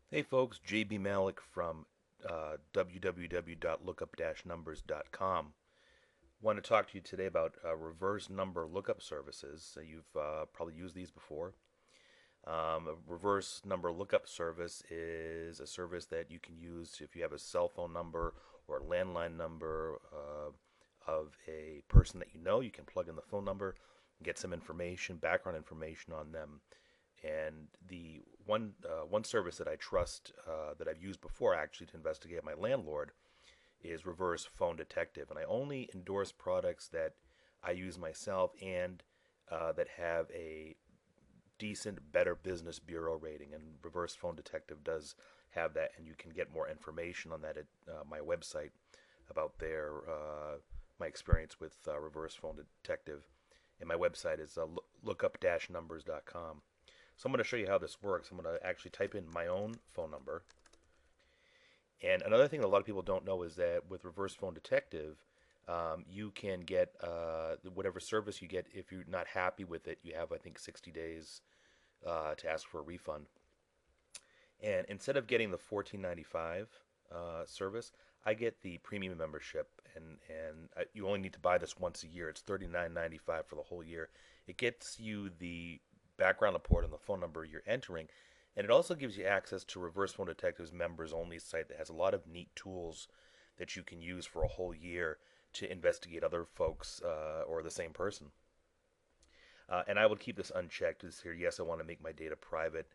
Hey folks, JB Malik from www.lookup-numbers.com. Want to talk to you today about reverse number lookup services. You've probably used these before. A reverse number lookup service is a service that you can use if you have a cell phone number or a landline number of a person that you know. You can plug in the phone number, get some information, background information on them, and the one service that I trust that I've used before actually to investigate my landlord is Reverse Phone Detective, and I only endorse products that I use myself and that have a decent Better Business Bureau rating. And Reverse Phone Detective does have that, and you can get more information on that at my website about their my experience with Reverse Phone Detective. And my website is lookup-numbers.com. So I'm going to show you how this works. I'm going to actually type in my own phone number. And another thing that a lot of people don't know is that with Reverse Phone Detective, you can get whatever service you get. If you're not happy with it, you have, I think, 60 days to ask for a refund. And instead of getting the $14.95 service, I get the premium membership, and you only need to buy this once a year. It's $39.95 for the whole year. It gets you the background report on the phone number you're entering, and it also gives you access to Reverse Phone Detective's members only site that has a lot of neat tools that you can use for a whole year to investigate other folks or the same person. And I would keep this unchecked. This here, yes, I want to make my data private.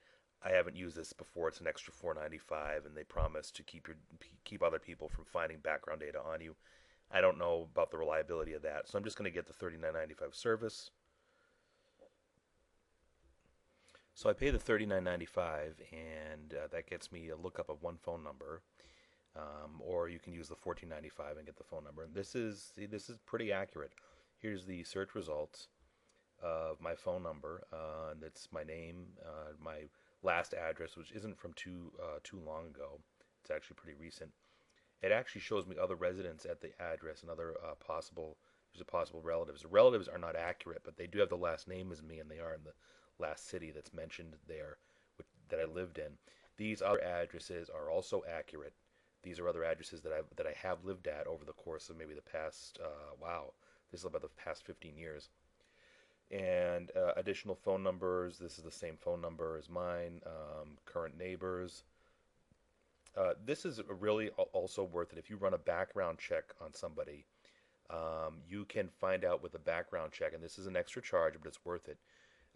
I haven't used this before. It's an extra $4.95, and they promise to keep other people from finding background data on you. I don't know about the reliability of that, so I'm just going to get the $39.95 service. So I pay the $39.95, and that gets me a lookup of one phone number. Or you can use the $14.95 and get the phone number. And this is pretty accurate. Here's the search results of my phone number. And it's my name, my last address, which isn't from too long ago. It's actually pretty recent. It actually shows me other residents at the address and other possible relatives. The relatives are not accurate, but they do have the last name as me, and they are in the last city that's mentioned there, that I lived in. These other addresses are also accurate. These are other addresses that I have lived at over the course of maybe the past wow, this is about the past 15 years. And additional phone numbers. This is the same phone number as mine. Current neighbors. This is really also worth it. If you run a background check on somebody, you can find out with a background check, and this is an extra charge, but it's worth it.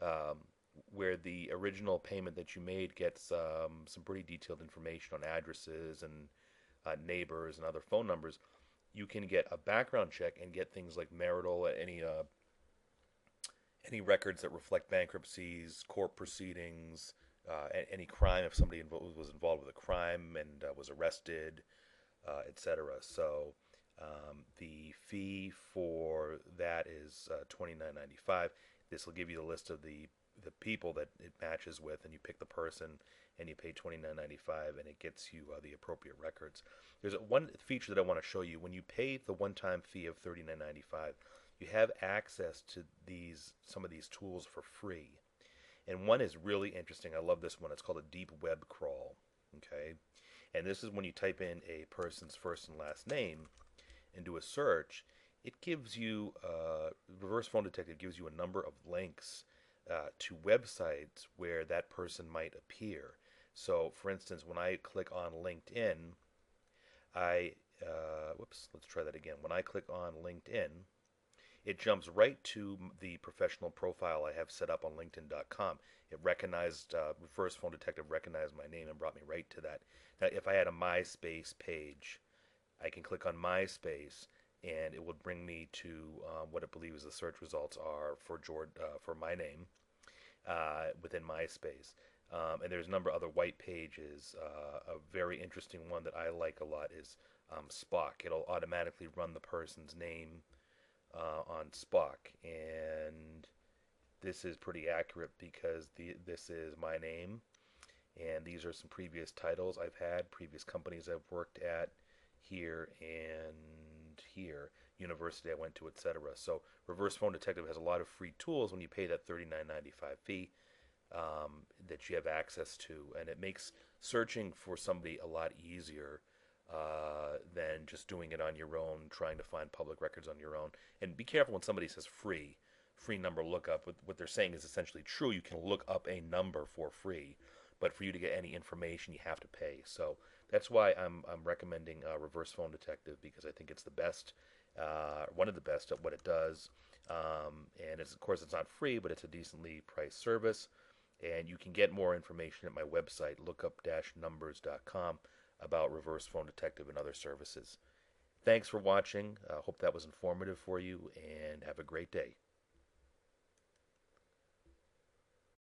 Um, where the original payment that you made gets some pretty detailed information on addresses and neighbors and other phone numbers, you can get a background check and get things like marital, any records that reflect bankruptcies, court proceedings, any crime if somebody was involved with a crime and was arrested, etc. So the fee for that is $29.95. This will give you the list of the people that it matches with, and you pick the person, and you pay $29.95, and it gets you the appropriate records. There's one feature that I want to show you. When you pay the one-time fee of $39.95, you have access to some of these tools for free. And one is really interesting. I love this one. It's called a deep web crawl. Okay, and this is when you type in a person's first and last name and do a search. It gives you Reverse Phone Detective gives you a number of links to websites where that person might appear. So, for instance, when I click on LinkedIn, I whoops, let's try that again. When I click on LinkedIn, it jumps right to the professional profile I have set up on LinkedIn.com. It recognized, Reverse Phone Detective recognized my name and brought me right to that. Now, if I had a MySpace page, I can click on MySpace, and it would bring me to what it believes the search results are for for my name within MySpace. And there's a number of other white pages. A very interesting one that I like a lot is Spock. It'll automatically run the person's name on Spock, and this is pretty accurate because this is my name, and these are some previous titles I've had, previous companies I've worked at here and here, university I went to, etc. So Reverse Phone Detective has a lot of free tools when you pay that $39.95 fee. that you have access to, and it makes searching for somebody a lot easier than just doing it on your own, trying to find public records on your own. And be careful when somebody says free number lookup. What they're saying is essentially true. You can look up a number for free, but for you to get any information, you have to pay. So that's why I'm recommending Reverse Phone Detective, because I think it's the best, one of the best at what it does. And of course, it's not free, but it's a decently priced service. And you can get more information at my website, lookup-numbers.com, about Reverse Phone Detective and other services. Thanks for watching. Hope that was informative for you, and have a great day.